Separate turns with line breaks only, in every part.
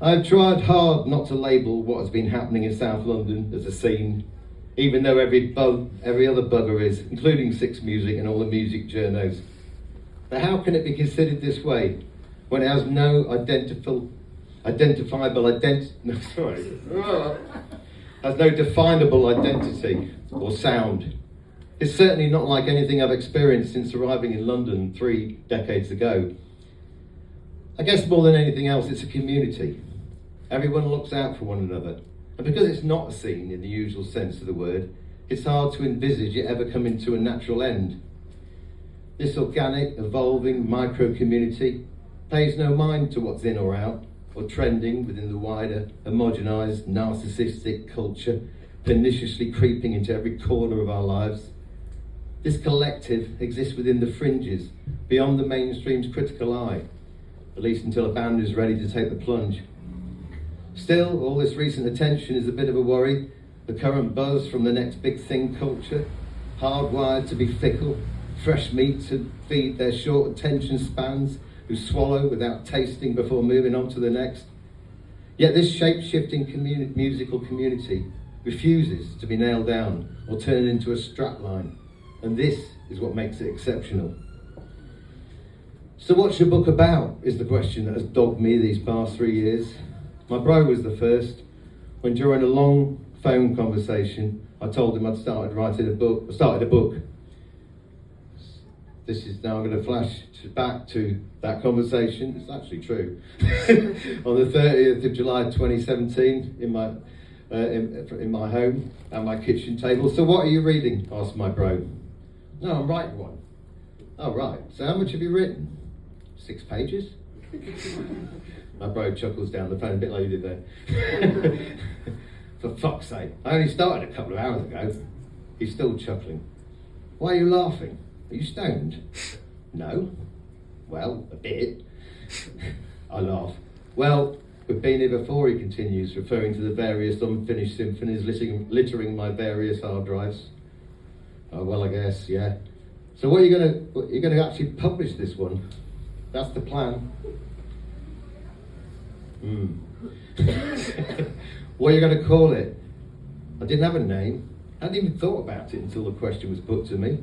I've tried hard not to label what has been happening in South London as a scene, even though every other bugger is, including Six Music and all the music journos. But how can it be considered this way when it has no has no definable identity or sound? It's certainly not like anything I've experienced since arriving in London 3 decades ago. I guess more than anything else, it's a community. Everyone looks out for one another. And because it's not a scene in the usual sense of the word, it's hard to envisage it ever coming to a natural end. This organic, evolving micro-community pays no mind to what's in or out, or trending within the wider, homogenised, narcissistic culture, perniciously creeping into every corner of our lives. This collective exists within the fringes, beyond the mainstream's critical eye, at least until a band is ready to take the plunge. Still, all this recent attention is a bit of a worry. The current buzz from the next big thing culture, hardwired to be fickle, fresh meat to feed their short attention spans, who swallow without tasting before moving on to the next. Yet this shape-shifting musical community refuses to be nailed down or turned into a strapline, and this is what makes it exceptional. So what's your book about, is the question that has dogged me these past 3 years. My bro was the first, when during a long phone conversation, I told him I'd started a book. This is now going to flash back to that conversation. It's actually true. On the 30th of July 2017, in my home, at my kitchen table. So what are you reading? Asked my bro. No, I'm writing one. Oh, right. So how much have you written? 6 pages? My bro chuckles down the phone, a bit like you did there. For fuck's sake, I only started a couple of hours ago. He's still chuckling. Why are you laughing? Are you stoned? No. Well, a bit. I laugh. Well, we've been here before, he continues, referring to the various unfinished symphonies littering my various hard drives. Oh, well, I guess, yeah. So what are you going to actually publish this one? That's the plan. What are you going to call it? I didn't have a name. I hadn't even thought about it until the question was put to me.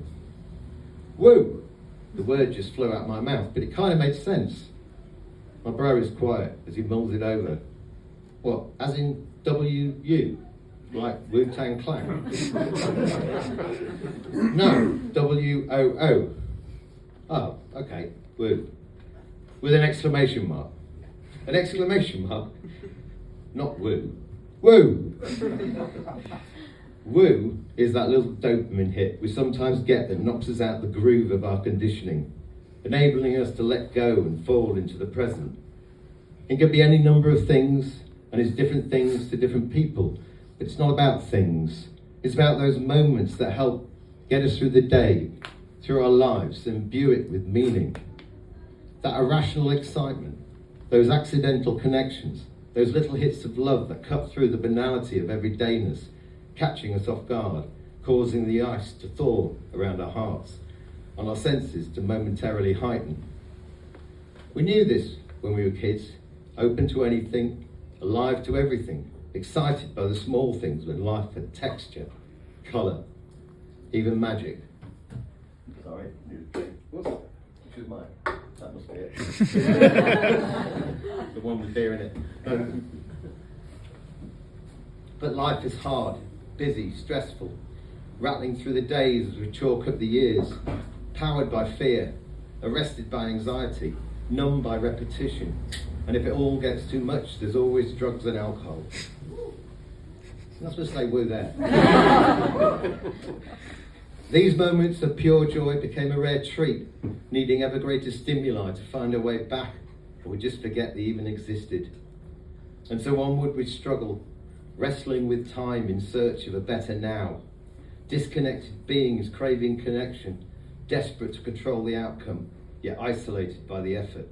Woo! The word just flew out my mouth, but it kind of made sense. My bro is quiet as he mulls it over. What, as in W-U? Like Wu-Tang Clan? No, W-O-O. Oh, okay, woo. With an exclamation mark. An exclamation mark? Not woo. Woo! Woo is that little dopamine hit we sometimes get that knocks us out the groove of our conditioning, enabling us to let go and fall into the present. It can be any number of things, and it's different things to different people, but it's not about things. It's about those moments that help get us through the day, through our lives, and imbue it with meaning. That irrational excitement, those accidental connections, those little hits of love that cut through the banality of everydayness, catching us off guard, causing the ice to thaw around our hearts, and our senses to momentarily heighten. We knew this when we were kids, open to anything, alive to everything, excited by the small things when life had texture, colour, even magic. Sorry, whoops, which is mine. That must be it. The one with beer in it. But life is hard, busy, stressful, rattling through the days as we chalk up the years, powered by fear, arrested by anxiety, numb by repetition, and if it all gets too much, there's always drugs and alcohol. I'm not supposed to say woo there. These moments of pure joy became a rare treat, needing ever greater stimuli to find our way back, or we just forget they even existed. And so onward we struggle, wrestling with time in search of a better now, disconnected beings craving connection, desperate to control the outcome, yet isolated by the effort.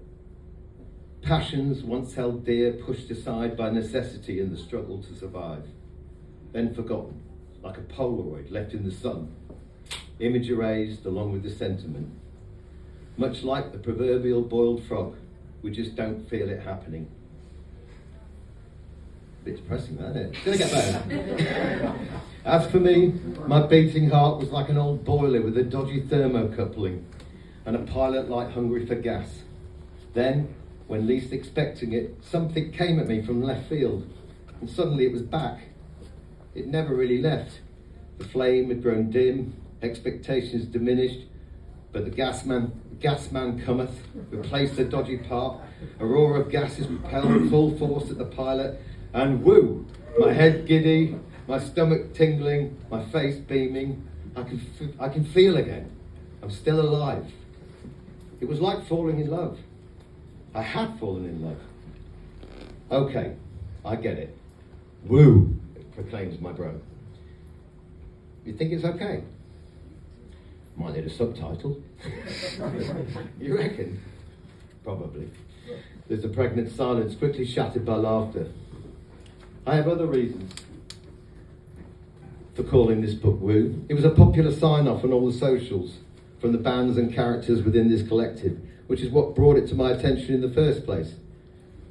Passions once held dear, pushed aside by necessity and the struggle to survive, then forgotten, like a Polaroid left in the sun, image erased along with the sentiment. Much like the proverbial boiled frog, we just don't feel it happening. bit depressing, that, isn't it? It's going to get better. As for me, my beating heart was like an old boiler with a dodgy thermocoupling and a pilot light hungry for gas. Then, when least expecting it, something came at me from left field, and suddenly it was back. It never really left. The flame had grown dim, expectations diminished, but the gas man cometh, replaced the dodgy part, a roar of gas is propelled full force at the pilot, and woo! My head giddy, my stomach tingling, my face beaming. I can feel again. I'm still alive. It was like falling in love. I had fallen in love. Okay, I get it. Woo! Proclaims my bro. You think it's okay? Might need a subtitle. You reckon? Probably. There's a pregnant silence, quickly shattered by laughter. I have other reasons for calling this book Woo. It was a popular sign-off on all the socials, from the bands and characters within this collective, which is what brought it to my attention in the first place.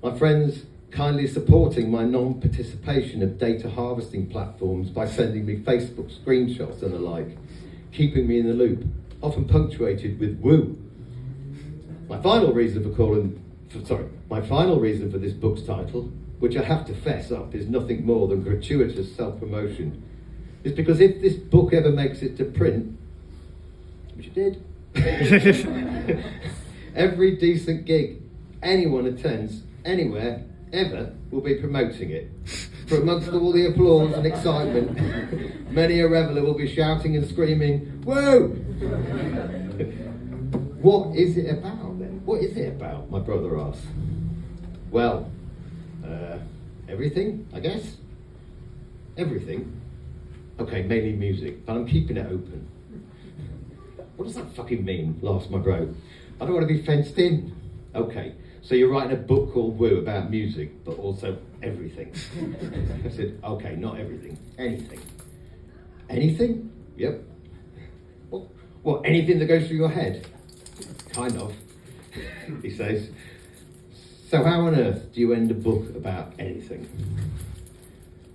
My friends kindly supporting my non-participation of data harvesting platforms by sending me Facebook screenshots and the like, keeping me in the loop, often punctuated with woo. My final reason for this book's title, which I have to fess up is nothing more than gratuitous self-promotion, is because if this book ever makes it to print, which it did, every decent gig anyone attends, anywhere, ever, will be promoting it. For amongst all the applause and excitement, many a reveller will be shouting and screaming, "Whoa!" What is it about then? What is it about, my brother asks. Well, everything, I guess. Everything. Okay, mainly music, but I'm keeping it open. What does that fucking mean? Laughs my bro. I don't want to be fenced in. Okay, so you're writing a book called Woo about music, but also everything. I said, okay, not everything, anything. Anything? Yep. What, anything that goes through your head? Kind of, he says. So how on earth do you end a book about anything?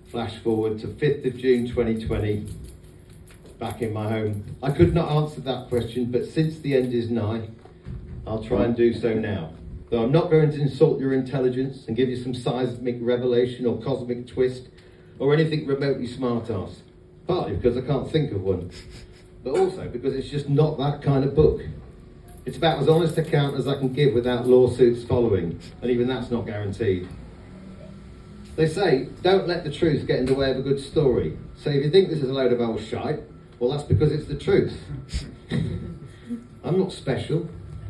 Flash forward to 5th of June 2020, back in my home. I could not answer that question, but since the end is nigh, I'll try and do so now. Though I'm not going to insult your intelligence and give you some seismic revelation or cosmic twist or anything remotely smart-ass. Partly because I can't think of one, but also because it's just not that kind of book. It's about as honest account as I can give without lawsuits following, and even that's not guaranteed. They say, don't let the truth get in the way of a good story. So if you think this is a load of old shite, well, that's because it's the truth. I'm not special.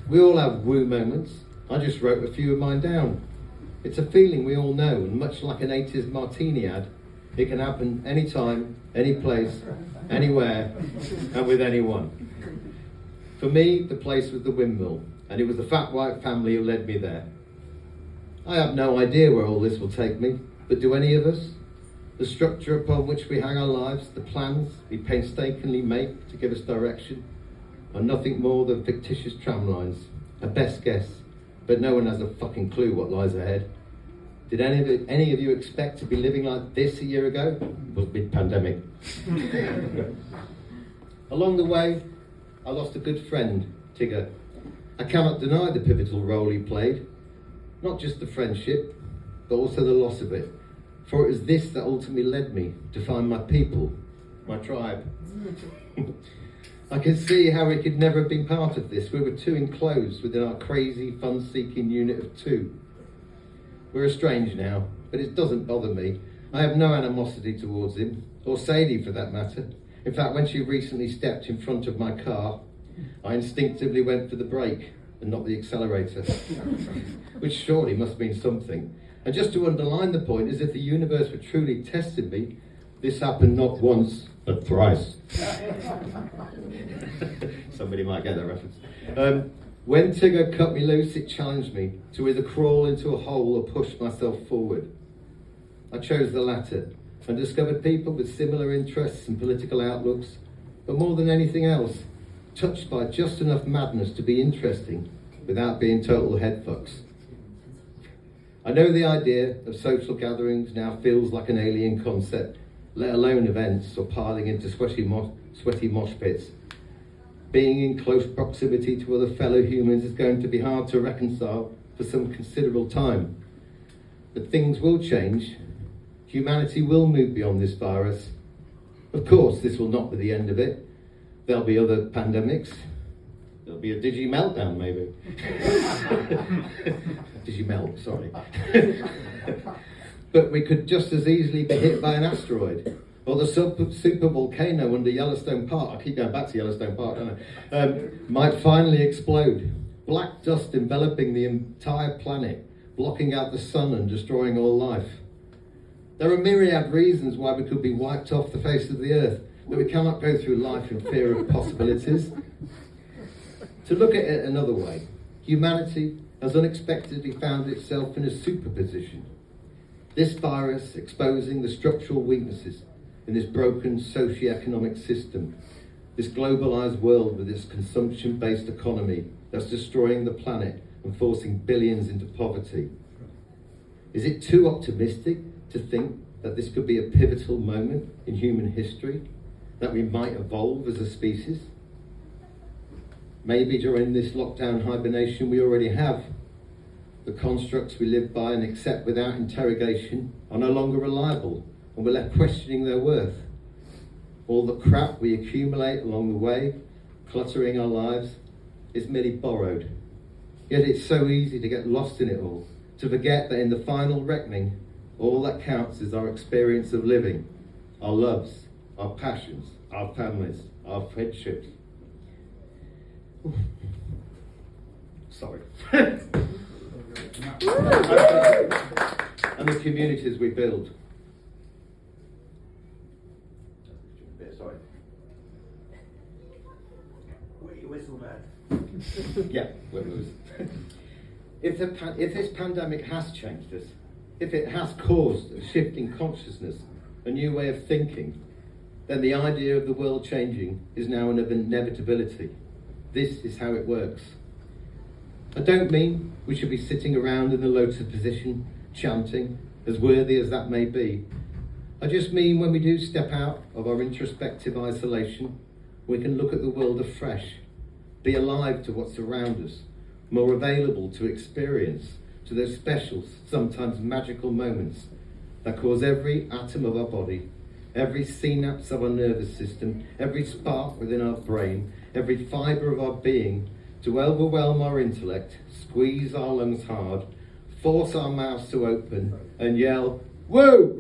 We all have woo moments. I just wrote a few of mine down. It's a feeling we all know, and much like an 80s martini ad, it can happen anytime, any place, anywhere, and with anyone. For me, the place was the windmill, and it was the fat white family who led me there. I have no idea where all this will take me, but do any of us? The structure upon which we hang our lives, the plans we painstakingly make to give us direction, are nothing more than fictitious tramlines, a best guess, but no one has a fucking clue what lies ahead. Did any of you expect to be living like this a year ago? It was mid-pandemic. Along the way, I lost a good friend, Tigger. I cannot deny the pivotal role he played, not just the friendship, but also the loss of it. For it was this that ultimately led me to find my people, my tribe. I can see how we could never have been part of this. We were too enclosed within our crazy, fun-seeking unit of two. We're estranged now, but it doesn't bother me. I have no animosity towards him, or Sadie for that matter. In fact, when she recently stepped in front of my car, I instinctively went for the brake and not the accelerator, which surely must mean something. And just to underline the point, as if the universe were truly testing me, this happened not once, but thrice. Somebody might get that reference. When Tigger cut me loose, it challenged me to either crawl into a hole or push myself forward. I chose the latter and discovered people with similar interests and political outlooks, but more than anything else, touched by just enough madness to be interesting without being total headfucks. I know the idea of social gatherings now feels like an alien concept, let alone events or piling into sweaty mosh pits. Being in close proximity to other fellow humans is going to be hard to reconcile for some considerable time. But things will change. Humanity will move beyond this virus. Of course, this will not be the end of it. There'll be other pandemics. There'll be a digi-meltdown, maybe. Digi-melt, sorry. But we could just as easily be hit by an asteroid. Or the super volcano under Yellowstone Park, I keep going back to Yellowstone Park, don't I? Might finally explode. Black dust enveloping the entire planet, blocking out the sun and destroying all life. There are myriad reasons why we could be wiped off the face of the earth, but we cannot go through life in fear of possibilities. To look at it another way, humanity has unexpectedly found itself in a superposition. This virus exposing the structural weaknesses in this broken socio-economic system, this globalised world with its consumption-based economy that's destroying the planet and forcing billions into poverty. Is it too optimistic to think that this could be a pivotal moment in human history, that we might evolve as a species? Maybe during this lockdown hibernation we already have. The constructs we live by and accept without interrogation are no longer reliable, and we're left questioning their worth. All the crap we accumulate along the way, cluttering our lives, is merely borrowed. Yet it's so easy to get lost in it all, to forget that in the final reckoning, all that counts is our experience of living, our loves, our passions, our families, our friendships. Sorry. And the communities we build. Sorry.
Wet your whistle, man.
Yeah, where was if this pandemic has changed us, if it has caused a shift in consciousness, a new way of thinking, then the idea of the world changing is now an inevitability. This is how it works. I don't mean we should be sitting around in the lotus position, chanting, as worthy as that may be. I just mean when we do step out of our introspective isolation, we can look at the world afresh, be alive to what's around us, more available to experience, to those special, sometimes magical moments that cause every atom of our body, every synapse of our nervous system, every spark within our brain, every fibre of our being to overwhelm our intellect, squeeze our lungs hard, force our mouths to open and yell, "Woo!"